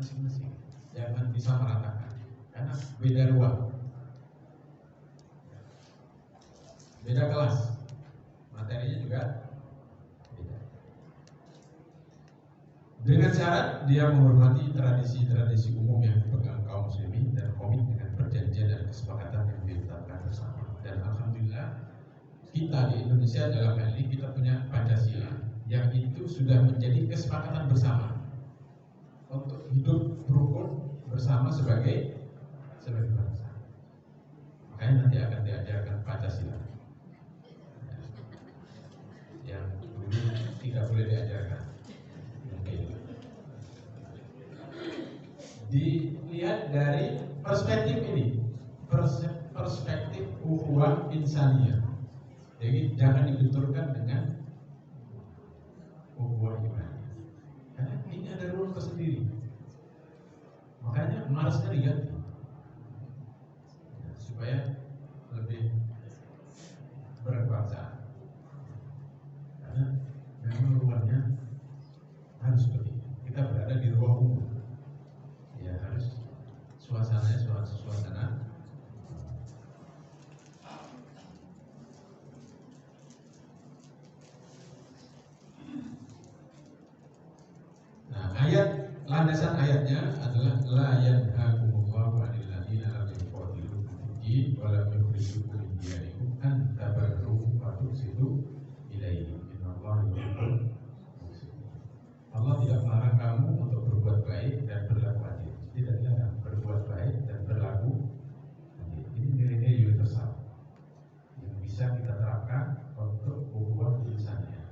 masing-masing. Jangan disamaratakan, karena beda ruang, beda kelas, materinya juga beda. Dengan syarat dia menghormati tradisi-tradisi umum yang dipegang kaum muslimin dan komit dengan perjanjian dan kesepakatan yang ditetapkan bersama. Dan alhamdulillah kita di Indonesia dalam hal ini kita punya Pancasila yang itu sudah menjadi kesepakatan bersama untuk hidup rukun bersama sebagai bangsa. Makanya nanti akan diajarkan Pancasila yang dulu tidak boleh diajarkan. Dilihat dari perspektif ini, perspektif ukhuwah insaniyah. Jadi jangan dibenturkan dengan ukhuwah imaniyah, karena ini ada ruang tersendiri. Makanya marasnya diganti supaya lebih berkebangsaan, karena memang ruangnya harus seperti ini. Kita berada di ruang umum, ya harus suasananya suasana. Nah, landasan ayatnya adalah la yanhaakumullahu 'anil ladzina lam yuqatilukum fid-din wa lam yukhrijukum min diyarikum an tabarruhum wa tuqsitu ilaihim innallaha yuhibbul muqsitin. Allah tidak melarang kamu untuk berbuat baik dan berlaku adil. Tidak dilarang berbuat baik dan berlaku adil. Ini nilai-nilai universal yang bisa kita terapkan untuk ukhuwah insaniyah.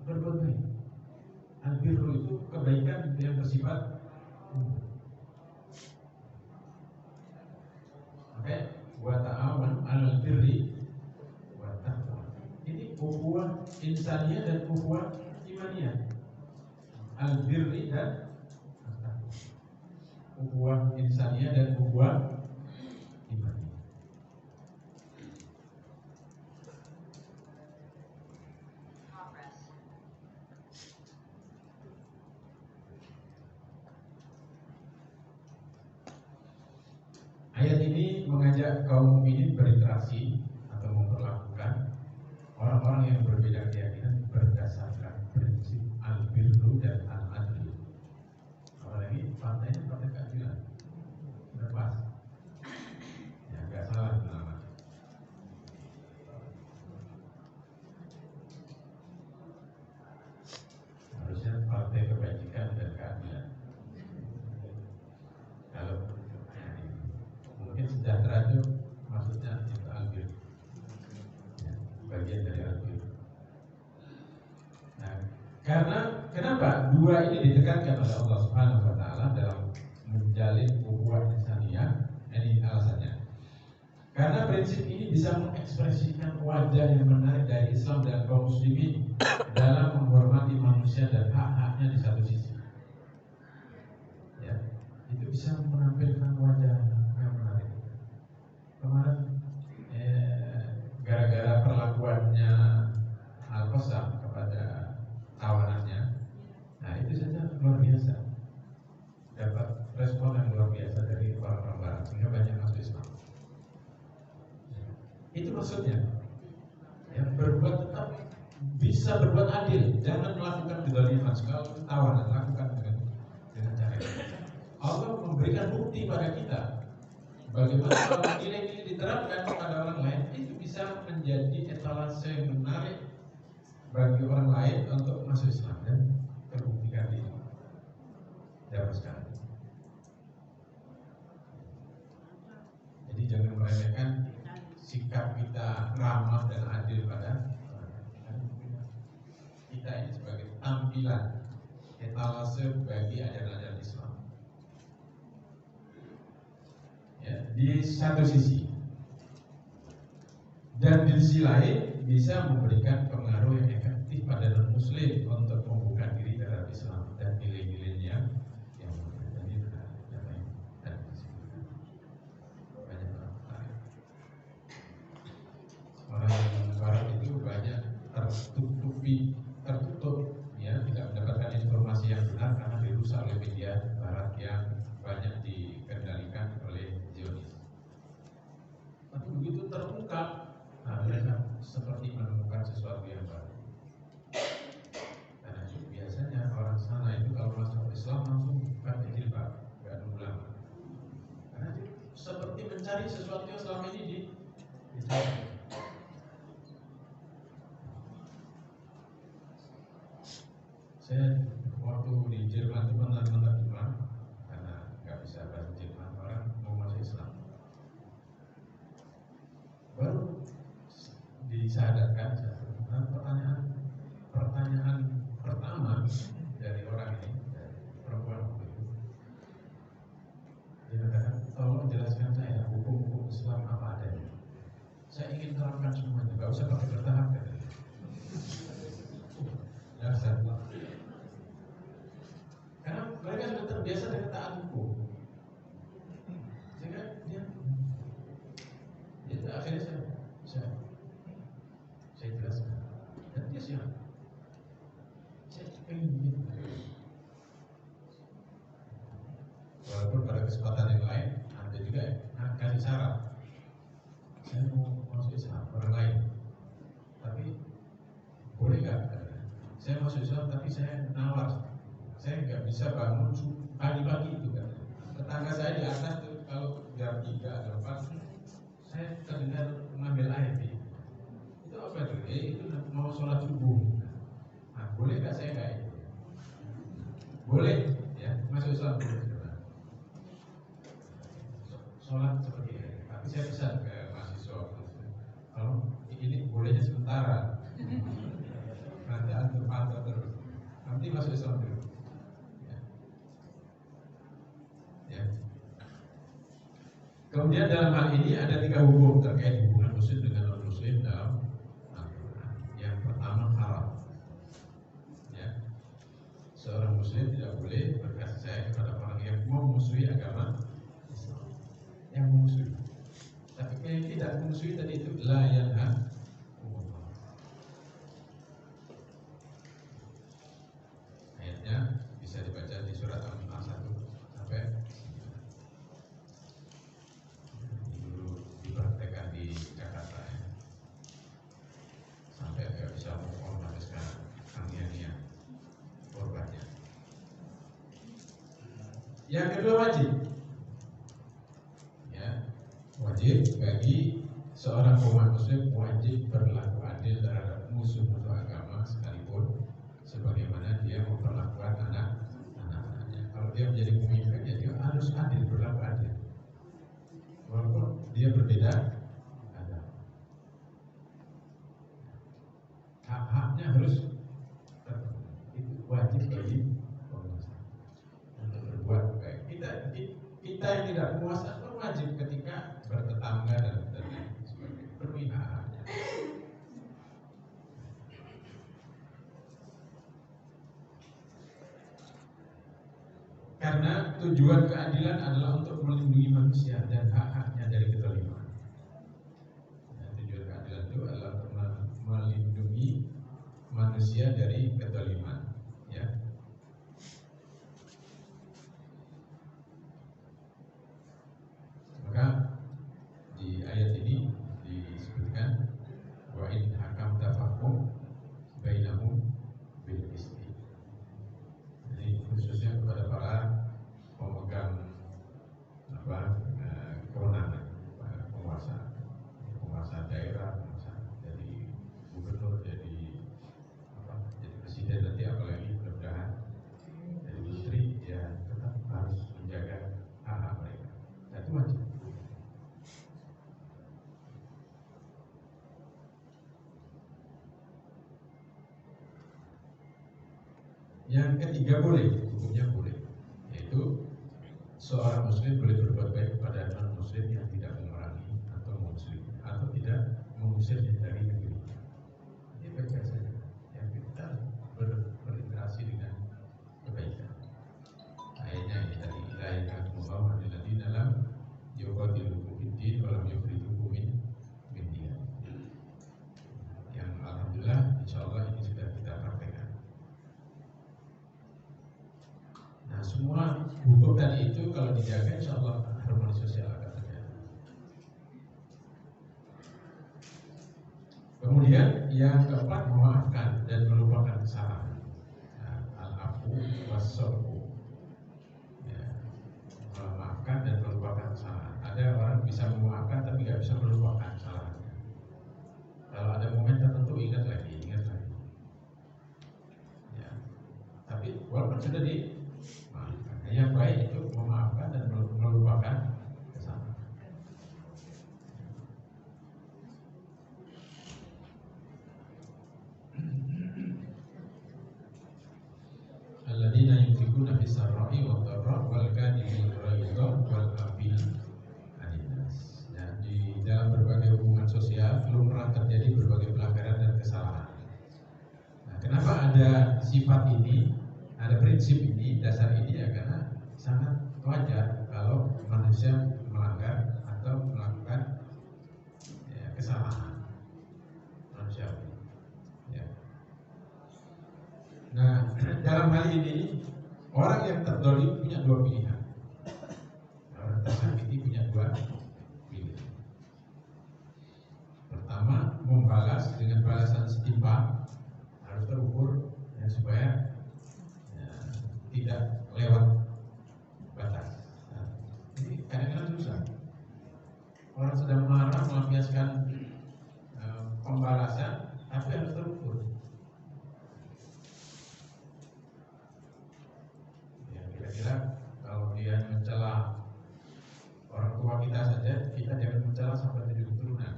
Berbuat baik. Al-birru itu kebaikan yang bersifat umum. Oke, wa ta'awan 'alal birri wa taqwa. Ini ukhuwah insaniyah dan ukhuwah imaniyah. Al-birri dan at-taqwa. Ukhuwah insaniyah dan ukhuwah imaniyah. Ayat ini mengajak kaum mukminin berinteraksi atau memperlakukan orang-orang yang berbeda keyakinan berdasarkan prinsip al-birru dan al-adl. Apalagi partainya partai keadilan, sudah pas. Ya, nggak salah nama. Harusnya partai kebajikan dan keadilan. Kalau mungkin sejahtera itu maksudnya itu al-bir, ya, bagian dari al-bir. Nah, karena kenapa dua ini ditekankan oleh Allah Subhanahu Wa Taala dalam menjalin ukhuwah insaniyah? Ini alasannya. Karena prinsip ini bisa mengekspresikan wajah yang menarik dari Islam dan kaum muslimin dalam menghormati manusia dan hak-haknya di satu sisi. Ya, itu bisa menampilkan wajah. Kemarin gara-gara perlakuannya Al-Qasam kepada tawanannya, nah itu saja luar biasa, dapat respon yang luar biasa dari orang-orang Barat sehingga banyak masuk Islam. Itu maksudnya, ya, berbuat tetap bisa berbuat adil, jangan melakukan kezaliman. Kalau tawanan lakukan dengan cara itu. Allah memberikan bukti pada kita. Bagaimana kalau nilai-nilai diterapkan kepada orang lain itu bisa menjadi etalase yang menarik bagi orang lain untuk masuk Islam, dan terbuktikan di zaman sekarang. Jadi jangan meremehkan sikap kita ramah dan adil pada kita ini sebagai tampilan etalase bagi ajaran-ajaran Islam. Ya, di satu sisi, dan di sisi lain bisa memberikan pengaruh yang efektif pada non-muslim untuk membuka diri terhadap Islam dan nilai-nilainya yang tadi dan banyak orang Barat itu banyak tertutup, ya, tidak mendapatkan informasi yang benar karena dirusak oleh media. yang banyak dikendalikan oleh Zionis. Tapi begitu terungkap, nah mereka seperti menemukan sesuatu yang baru. Karena biasanya orang sana itu kalau masuk Islam langsung pakai jilbab, nggak nunggu lama. Karena itu seperti mencari sesuatu yang selama ini dicari. Saya waktu di Jerman itu pernah menerjemah karena nggak bisa bahasa Jerman, orang mau masuk Islam. Baru disadarkan pertanyaan pertama dari orang ini, dari perempuan itu, dia katakan, tolong jelaskan saya hukum-hukum Islam apa adanya. Saya ingin terapkan semuanya, nggak usah pakai bertahap katanya. Dasar. Karena mereka sudah terbiasa dengan taat hukum, sehingga dia akhirnya saya jelaskan dan dia siap. Saya ingin begitu. Walaupun pada kesempatan yang lain ada juga kasih syarat, saya mau masuk Islam orang lain, tapi boleh nggak? Saya masuk Islam tapi saya nawar, saya nggak bisa bangun pagi-pagi itu kan. Tetangga saya di atas tuh kalau jam 3 atau 4 saya terdengar mengambil air nih. Itu apa itu? Itu mau sholat subuh. Nah, boleh nggak saya nggak itu? Boleh, ya masuk Islam boleh. Sholat seperti ini. Tapi saya pesan ke mahasiswa, kalau ini bolehnya sementara. Nanti antar terus. Nanti masuk Islam dulu. Kemudian dalam hal ini ada 3 hukum terkait hubungan muslim dengan non-muslim dalam Al-Quran. Yang pertama haram. Ya. Seorang muslim tidak boleh berkasih sayang kepada orang yang memusuhi agama Islam. Yang memusuhi. Tapi yang tidak memusuhi tadi itu la yanha. Ayatnya bisa dibaca di surat Al-An'am 1 sampai dipraktekkan di Jakarta ya. Sampai nggak bisa move sampai sekarang ania-ania korbannya. Yang kedua wajib, ya wajib bagi seorang umat muslim wajib berlaku adil terhadap musuh-musuh agama sekalipun sebagaimana dia memperlakukan anak-anaknya. Kalau dia menjadi pemimpin, ya dia harus adil, berlaku adil. Walaupun dia berbeda agama, hak-haknya harus itu wajib bagi penguasa untuk berbuat baik. Kita yang tidak penguasa pun wajib ketika bertetangga dan sebagainya berpihak. Karena tujuan keadilan adalah untuk melindungi manusia dan hak-haknya dari kezaliman. Tujuan keadilan itu adalah untuk melindungi manusia dari kezaliman. Ya. Maka di ayat ini disebutkan wa in hakamta fahkum bainahum bil qisti. Jadi khususnya kepada para pemegang kewenangan, penguasa daerah, penguasa jadi gubernur, jadi presiden nanti, apalagi mudah-mudahan jadi menteri, ya tetap harus menjaga hak-hak mereka. Nah, itu wajib. Yang ketiga boleh, hukumnya boleh, yaitu seorang muslim boleh berbuat baik kepada non muslim yang tidak memerangi atau muslim atau tidak mengusirnya dari negerinya. Ini baik-baik saja. Yang kita berinteraksi dengan kebaikan. Ayatnya ini tadi la yakumullahu alladziina lam yuqatilukum fid-din wa lam yukhrijukum min diyarikum. Yang alhamdulillah insyaallah ini sudah kita praktekkan. Nah, semua hukum tadi itu kalau dijaga, insya Allah harmoni sosial akan terjadi. Kemudian yang keempat, memaafkan dan melupakan kesalahan. Al-afu was-sorfu, memaafkan dan melupakan kesalahan. Ada orang bisa memaafkan tapi nggak bisa melupakan kesalahannya. Kalau ada momen tertentu ingat lagi. Ya. Tapi walaupun sudah dimaafkan, yang baik itu memaafkan dan melupakan kesalahan. Alladzina yunfiquna fis sarra'i wad dharra wal kadhimina al-ghayza wal 'afina 'anil nas. Ya, di dalam berbagai hubungan sosial lumrah terjadi berbagai pelanggaran dan kesalahan. Nah, kenapa ada sifat ini, ada prinsip ini, dasar ini ya karena sangat wajar kalau manusia melanggar atau melakukan kesalahan manusiawi. Ya. Nah, dalam hal ini orang yang terdolim punya dua pilihan. Orang tersakiti punya dua pilihan. Pertama, membalas dengan balasan setimpal, harus terukur ya, supaya tidak lewat batas. Nah, ini kadang-kadang susah. Orang sedang marah melampiaskan pembalasan, tapi harus terukur. Kira-kira kalau dia mencela orang tua kita saja, kita jangan mencela sampai 7 keturunan.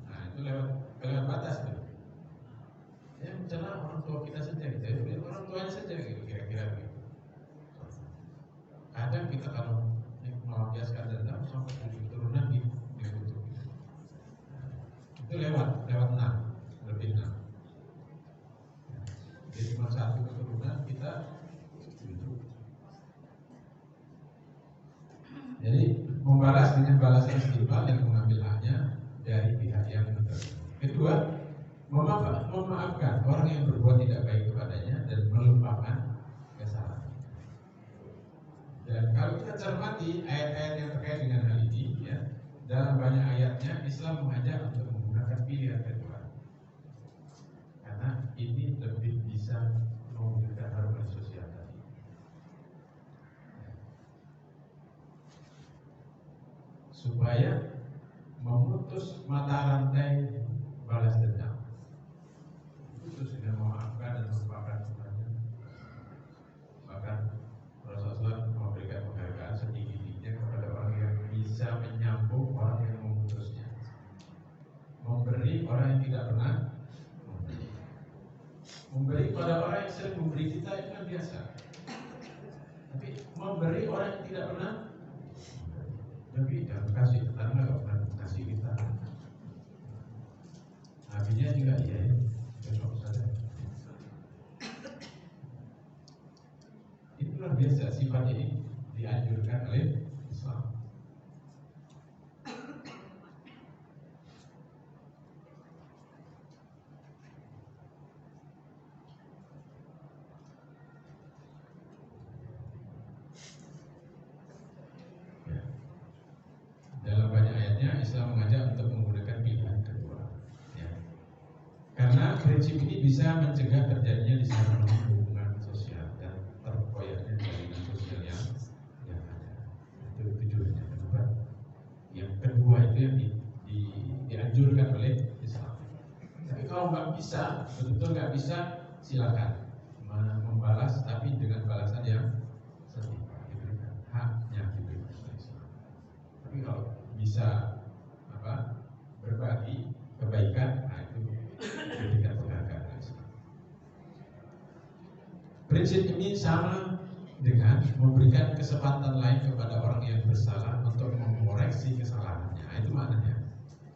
Nah, itu lewat batas tuh. Ya mencela orang tua kita saja, gitu. Orang tuanya saja, gitu, kira-kira begitu. Kadang kita kalau melampiaskan dendam sampai 7 keturunan dikutuk. Nah, itu lewat 6, lebih 6. Jadi cuma 1 keturunan kita. Jadi membalas dengan balasan setimpal yang mengambil haknya dari pihak yang menerima. Kedua, memaafkan orang yang berbuat tidak baik kepadanya dan melupakan kesalahan. Dan kalau kita cermati ayat-ayat yang terkait dengan hal ini, ya, dalam banyak ayatnya Islam mengajak untuk menggunakan pilihan kedua, karena ini lebih bisa mewujudkan harmoni sosial tadi. Supaya memutus mata rantai balas dendam, putus dengan memaafkan dan melupakan semuanya. Bahkan Rasulullah memberikan penghargaan setinggi-tingginya kepada orang yang bisa menyambung orang yang memutusnya, memberi orang yang tidak pernah memberi pada orang yang sering memberi kita itu kan biasa, tapi memberi orang yang tidak pernah. Tapi jangan kasih tetangga, gak pernah kasih kita. Akhirnya juga iya ya, besok saja. Itu luar biasa, sifat ini dianjurkan oleh Islam. Dalam banyak ayatnya Islam mengajak untuk menggunakan pilihan kedua, ya. Karena prinsip ini bisa mencegah terjadinya disharmoni hubungan sosial dan terkoyaknya jaringan sosial yang ada. Itu tujuannya. Kenapa? Yang kedua itu yang dianjurkan oleh Islam. Tapi kalau nggak bisa, betul-betul nggak bisa, silakan membalas, tapi dengan balasan yang setimpal, diberikan haknya diberikan oleh Islam. Tapi kalau bisa berbagi kebaikan, nah itu diberikan penghargaan. Prinsip ini sama dengan memberikan kesempatan lain kepada orang yang bersalah untuk mengoreksi kesalahannya. Nah, itu maknanya.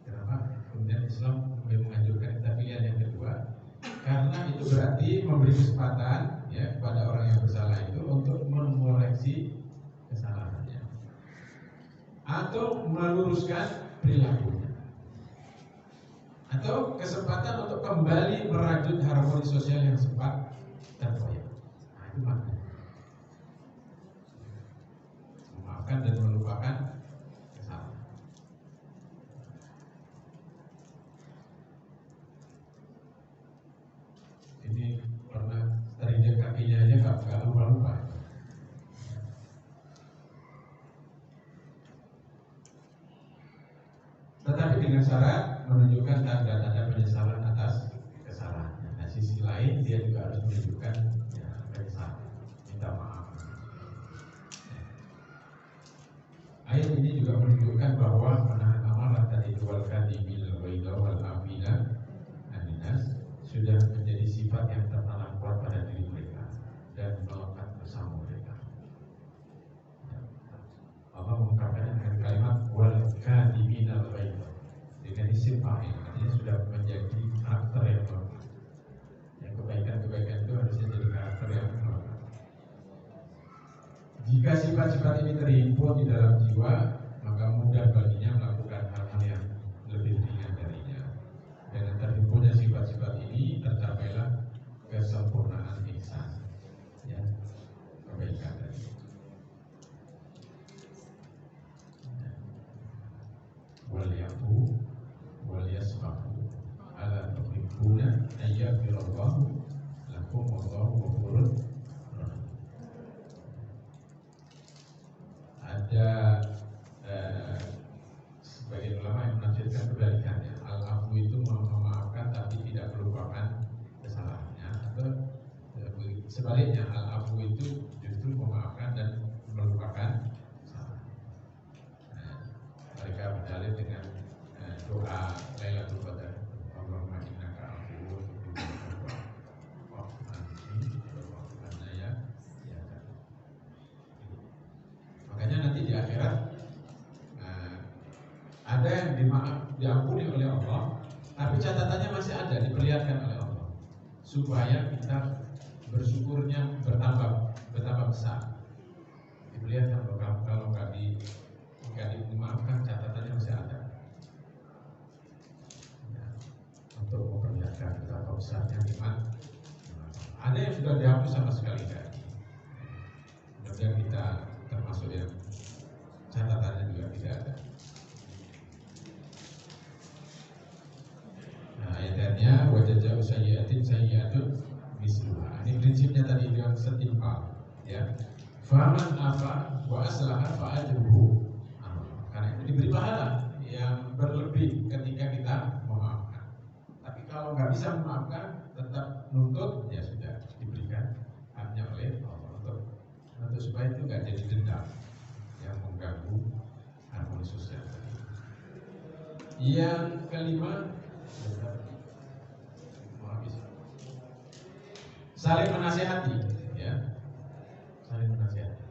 Kenapa kemudian Islam menganjurkan kita pilihan yang kedua? Karena itu berarti memberi kesempatan ya kepada orang yang bersalah itu untuk mengoreksi kesalahannya atau meluruskan perilakunya, atau kesempatan untuk kembali merajut harmoni sosial yang sempat terkoyak. Nah, itu maknanya. memaafkan dan melupakan kesalahan. Ini pernah terinjak kakinya aja gak lupa-lupa. Tetapi dengan syarat menunjukkan tanda-tanda penyesalan atas kesalahannya. Nah, sisi lain dia juga harus menunjukkan ya, penyesalan, minta maaf. Ayat ini juga menunjukkan bahwa menahan amarah tadi wal kadhimil ghaidha wal afina aninas sudah menjadi sifat yang tertanam kuat pada diri mereka dan melekat bersama mereka. Allah mengungkapkan dengan kalimat wal kadhiminal ghaidha dengan isim fa'il, artinya sudah menjadi karakter yang melekat. Yang kebaikan-kebaikan itu harusnya jadi karakter yang melekat. Jika sifat-sifat ini terhimpun di dalam jiwa, maka mudah baginya melakukan hal-hal yang lebih ringan darinya. Dengan terhimpunnya sifat-sifat ini tercapailah kesempurnaan ihsan, ya, kebaikan tadi. Wal yafu wal yasfahu ala tuhibbuna ayyafirallahu lakum wallahu ghafurur rahim. Ada sebagian ulama yang menafsirkan kebalikannya. Al-afu itu memaafkan tapi tidak melupakan kesalahannya, atau sebaliknya al-afu itu justru memaafkan dan melupakan kesalahan. Mereka berdalil dengan doa Lailatul Qadar, Allahumma innaka afuwwun tuhibbul afwa fa'fu anni ya. Makanya nanti di akhirat ada yang diampuni oleh Allah, tapi catatannya masih ada, diperlihatkan oleh Allah supaya kita bersyukurnya bertambah besar. Diperlihatkan kalau nggak dimaafkan, catatannya masih ada. Ya, untuk memperlihatkan betapa besarnya nikmat. Ada yang sudah dihapus sama sekali kan. Kemudian kita termasuk yang catatannya juga tidak ada. Nah, ayatnya wajah sayyi'atun misluha. Ini prinsipnya tadi yang setimpal, ya. Faman afa wa aslaha fa ajruhu. Karena itu diberi pahala yang berlebih ketika kita memaafkan. Tapi kalau nggak bisa memaafkan, tetap nuntut, ya sudah diberikan haknya oleh Allah untuk supaya itu nggak jadi dendam yang mengganggu harmoni sosial. Yang kelima, saling menasihati, ya. Saling menasihati.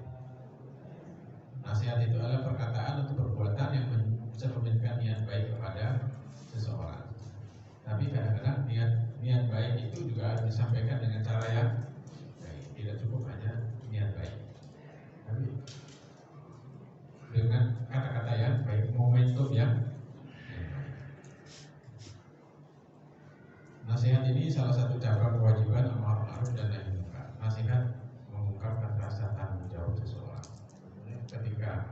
Nasihat itu adalah perkataan atau perbuatan yang mencerminkan niat baik kepada seseorang. Tapi kadang-kadang niat baik itu juga harus disampaikan dengan cara yang baik. Tidak cukup hanya niat baik, tapi dengan kata-kata yang baik, momentum yang baik. Nasihat ini salah satu cabang kewajiban amar ma'ruf dan nahi munkar. Nasihat mengungkapkan rasa tanggung jawab seseorang. Ketika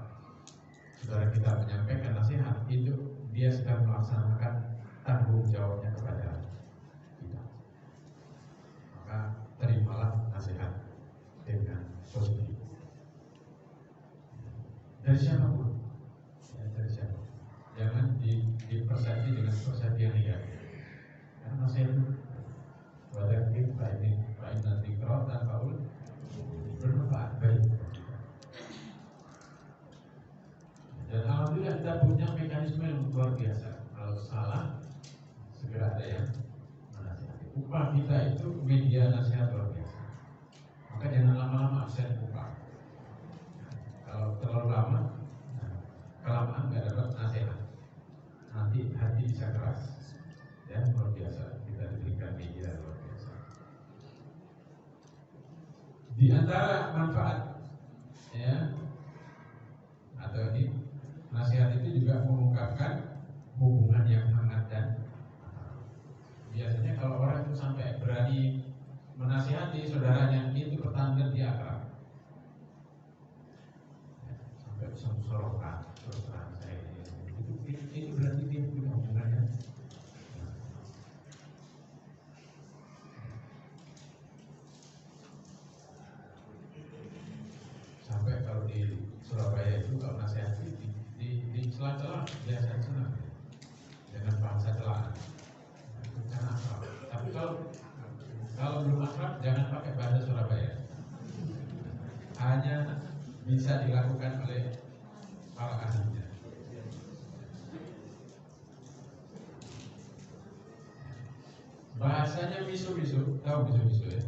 saudara kita menyampaikan nasihat, itu dia sedang melaksanakan tanggung jawabnya kepada kita. Maka terimalah nasihat dengan positif. Dari siapapun, ya, dari siapa. Jangan dipersepsi dengan persepsi yang negatif. Karena nasihat itu wadakir baik nanti kerot dan kaul bermanfaat baik. Dan alhamdulillah kita punya mekanisme yang luar biasa. Kalau salah, segera ada yang menasihati. Upah kita itu media nasihat luar biasa. Maka jangan lama-lama absen upah. Kalau terlalu lama, kelamaan nggak dapat nasihat. Nanti hati bisa keras. Ya, luar biasa. Kita diberikan media luar biasa. Di antara manfaat, ya, atau ini nasihat itu juga mengungkapkan hubungan yang hangat dan biasanya kalau orang itu sampai berani menasihati saudaranya, itu pertanda dia akrab. Sampai sorokan terus terang saya itu berarti dia punya hubungannya. Sampai kalau di Surabaya itu kalau nasihat di celah-celah biasa senang dengan bahasa celah. Itu kan akrab. Tapi kalau belum akrab jangan pakai bahasa Surabaya. Hanya bisa dilakukan oleh para ahlinya. Bahasanya miso-miso, tahu miso-miso ya?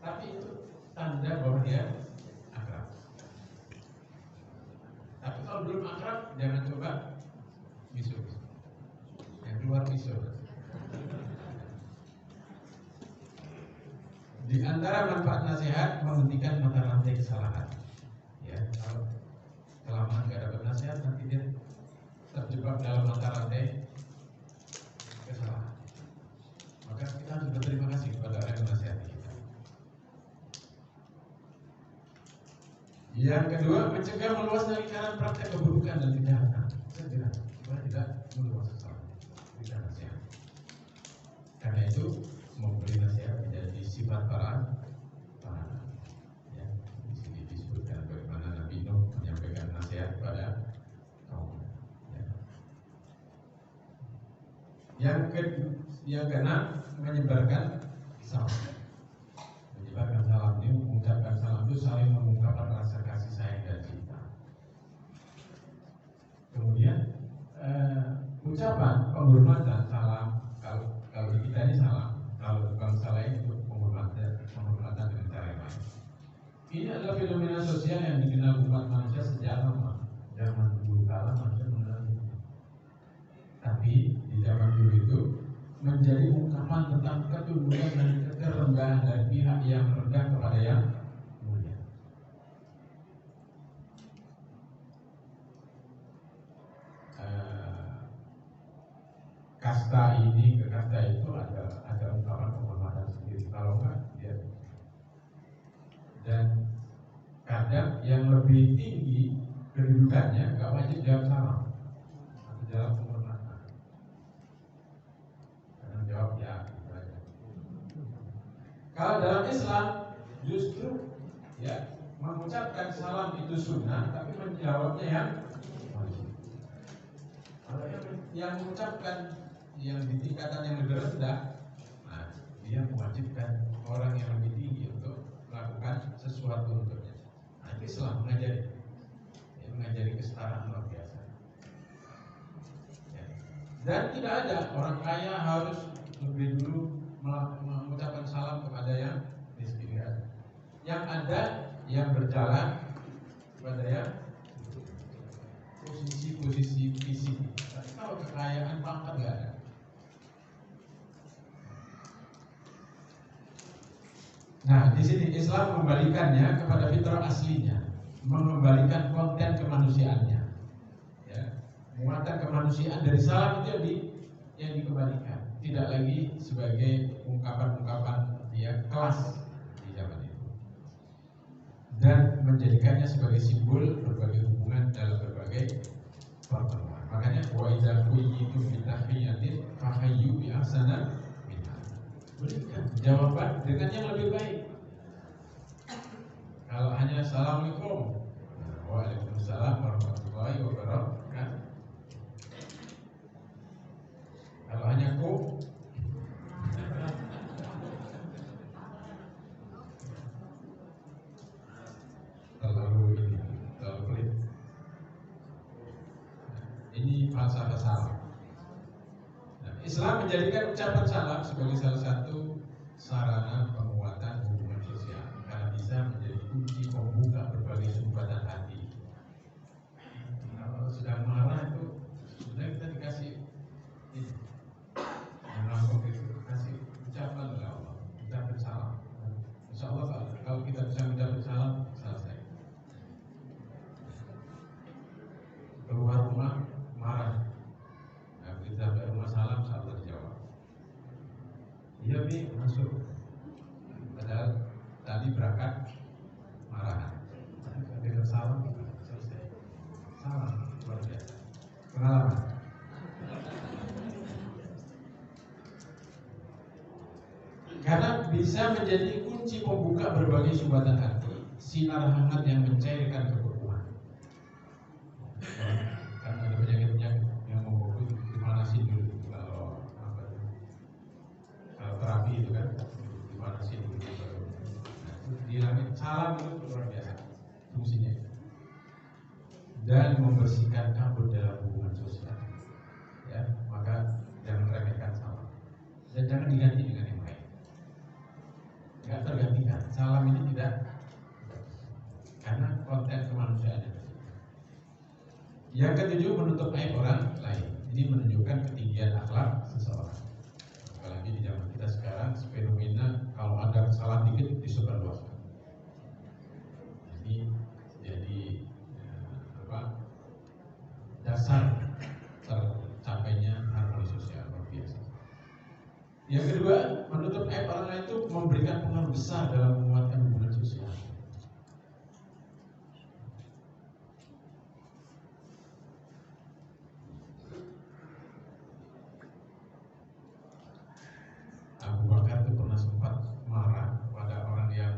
Tapi itu tanda bahwa dia akrab. Tapi kalau belum akrab, jangan coba miso-miso. Yang keluar miso. Di antara manfaat nasihat menghentikan mata rantai kesalahan. Ya, kalau kelamaan nggak dapat nasihat nanti dia terjebak dalam mata rantai kesalahan. Maka kita harus berterima kasih kepada orang yang menasihati kita. Yang kedua, mencegah meluasnya lingkaran praktek keburukan dan kejahatan. Segera supaya tidak meluas kesalahan. Tidak nasihat. Karena itu memberi nasihat menjadi sifat para ya, di sini disebutkan bagaimana Nabi Nuh menyampaikan nasihat pada kaum. Ya. Yang keenam, menyebarkan salam. Menyebarkan salam ini, mengucapkan salam itu saling mengungkapkan rasa kasih sayang dan cinta. Kemudian ucapan penghormatan salam, kalau di kita ini salam, kalau bangsa lain itu penghormatan dengan cara yang lain. Ini adalah fenomena sosial yang dikenal umat manusia sejak lama. Zaman dulu kala manusia mengenal itu. Tapi di zaman dulu itu menjadi ungkapan tentang ketundukan dan kerendahan dari pihak yang rendah kepada yang mulia. Kasta ini ke kasta itu ada ungkapan penghormatan sendiri. Kalau enggak dia. Dan kadang yang lebih tinggi kedudukannya enggak wajib jawab salam atau jawab penghormatan. Karena jawab ya gitu aja. Kalau dalam Islam justru ya mengucapkan salam itu sunnah, tapi menjawabnya yang wajib. Kalau yang mengucapkan yang di tingkatan yang lebih rendah, nah, dia mewajibkan orang yang lebih tinggi untuk melakukan sesuatu untuknya. Nah, Islam mengajari kesetaraan luar biasa. Ya. Dan tidak ada orang kaya harus lebih dulu mengucapkan salam kepada yang miskin. Yang ada yang berjalan kepada yang posisi fisik. Tapi kalau kekayaan pangkat nggak ada. Nah, di sini Islam mengembalikannya kepada fitrah aslinya, mengembalikan konten kemanusiaannya. Ya, muatan kemanusiaan dari salam itu yang dikembalikan, tidak lagi sebagai ungkapan-ungkapan dia kelas di zaman itu, dan menjadikannya sebagai simbol berbagai hubungan dalam berbagai pertemuan. Makanya wa idza quyitum bi tahiyyatin fahayyu bi ahsana. Berikan jawaban dengan yang lebih baik. Kalau hanya assalamualaikum, waalaikumsalam warahmatullahi wabarakatuh. Kalau hanya ku, terlalu pelit. Ini falsafah salam. Islam menjadikan ucapan salam sebagai salah satu sarana penguatan hubungan sosial karena bisa menjadi kunci pembuka berbagai sumbatan hati. Kalau sedang marah itu sebenarnya kita dikasih ini, yang langsung itu kasih ucapan oleh Allah, ucapan salam. Insya Allah kalau kita bisa mengucapkan salam selesai. Keluar rumah marah. Kita sampai rumah salam salah dijawab. Iya bi masuk. Padahal tadi berangkat bisa menjadi kunci pembuka berbagai sumbatan hati, sinar hangat yang mencairkan kebekuan. Kan ada penyakit-penyakit yang membeku dimanasin dulu kalau terapi itu kan dimanasin dulu. Nah, salam itu luar biasa fungsinya, dan membersihkan kabut dalam hubungan sosial. Ya, maka jangan remehkan salam dan jangan diganti dengan yang lain. Nggak tergantikan. Salam ini tidak, karena konten kemanusiaan. Yang ketujuh, menutup aib orang lain. Ini menunjukkan ketinggian akhlak seseorang. Apalagi di zaman kita sekarang, fenomena kalau ada kesalahan dikit disebarluaskan. Ini jadi dasar tercapainya harmoni sosial luar biasa. Yang kedua, menutup aib orang lain itu memberikan pengaruh besar dalam menguatkan hubungan sosial. Abu Bakar itu pernah sempat marah pada orang yang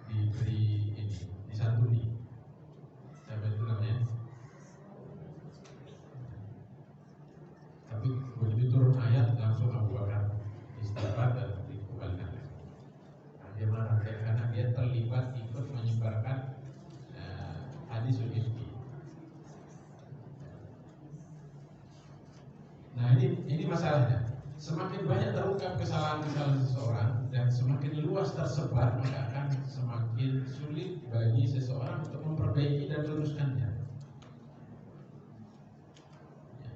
diberi ini, disantuni. Siapa itu namanya? Tapi begitu turun ayat langsung Abu Bakar istighfar dan dikembalikan. Nah, dia marah karena dia terlibat ikut menyebarkan hadisul ifki. Nah ini masalahnya. Semakin banyak terungkap kesalahan-kesalahan seseorang dan semakin luas tersebar, maka akan semakin sulit bagi seseorang untuk memperbaiki dan meluruskannya. Ya.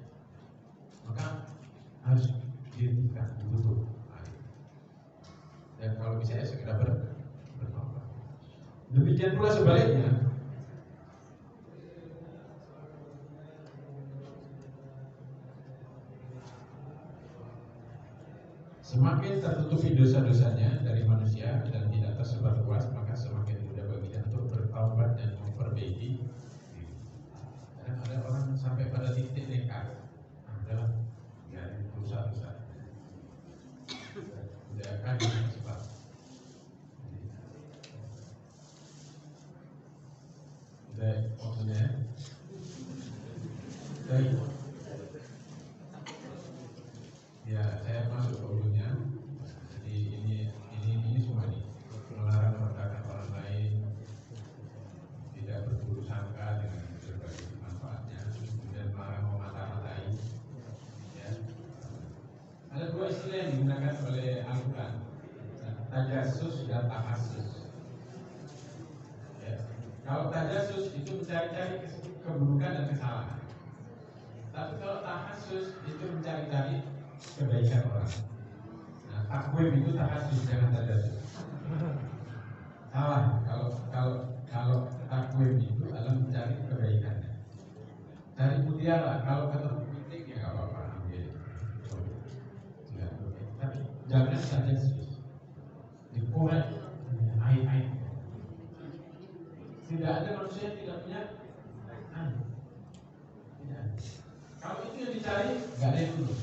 Maka harus dihentikan, ditutup. Dan kalau bisa ya segera bertobat. Demikian pula sebaliknya. Semakin tertutupi dosa-dosanya dari manusia dan tidak tersebar luas, maka semakin mudah baginya untuk bertaubat dan memperbaiki diri. Kadang ada orang sampai pada titik nekat, adalah dari dosa-dosa. Tidak akan sebab. Sudah maksudnya, baik. Ya, saya masuk ke ujungnya. Jadi ini semua nih, melarang merendahkan orang lain, tidak berburuk sangka dengan berbagai manfaatnya, dan melarang memata-matai. Ya. Ada dua istilah yang digunakan oleh Al-Quran, tajassus dan tahassus. Ya. Kalau tajassus itu mencari-cari keburukan dan kesalahan, tapi kalau tahassus itu mencari-cari kebaikan orang. Nah, takwim itu tahassus, jangan tajassus. Salah kalau takwim itu adalah mencari kebaikannya. Cari mutiara, kalau ketemu pitik ya nggak apa-apa ambil. Tapi jangan tajassus. Dikorek aib-aib. Tidak ada manusia yang tidak punya aib. Tidak. Kalau itu yang dicari, nggak ada yang tulus.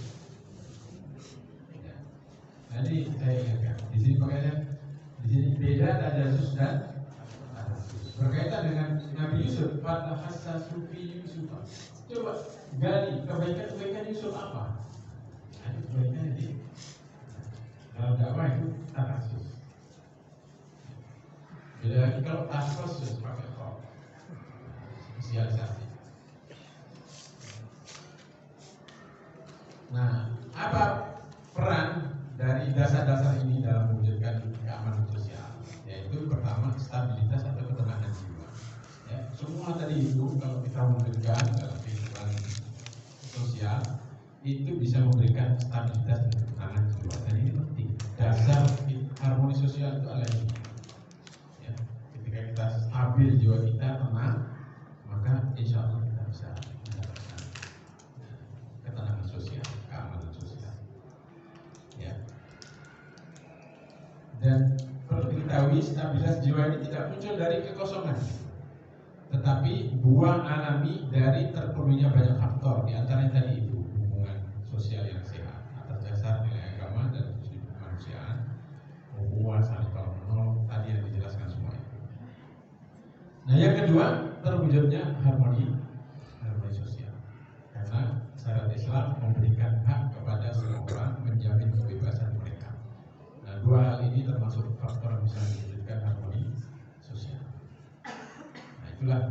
Jadi saya ingatkan di sini makanya di sini beda tajassus dan berkaitan dengan Nabi Yusuf. Fatahassa sufi Yusuf. Coba gali kebaikan Yusuf apa? Ada kebaikan ini. Dalam dakwah itu tajassus. Beda lagi kalau tahassus pakai kok spesialisasi. Nah, apa peran dari dasar-dasar ini dalam mewujudkan keamanan sosial? Yaitu pertama, stabilitas atau ketenangan jiwa. Ya, semua tadi itu kalau kita mewujudkan dalam kehidupan sosial itu bisa memberikan stabilitas dan ketenangan jiwa. Dan ini penting. Dasar harmoni sosial itu adalah ini. Ya, ketika kita stabil jiwa kita tenang, maka insya Allah kita bisa mendapatkan ketenangan sosial, keamanan sosial. Ya. Dan perlu diketahui stabilitas jiwa ini tidak muncul dari kekosongan, tetapi buah alami dari terpenuhinya banyak faktor. Di antaranya tadi itu hubungan sosial yang sehat atas dasar nilai agama dan kemanusiaan, kedua saling tolong menolong, tadi yang dijelaskan semua itu. Nah yang kedua, terwujudnya harmoni sosial. Karena syariat Islam memberikan hak kepada semua orang, menjamin kebebasan mereka. Nah dua hal ini termasuk faktor yang bisa mewujudkan harmoni sosial. Nah itulah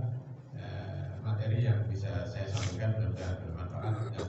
materi yang bisa saya sampaikan, mudah-mudahan bermanfaat dan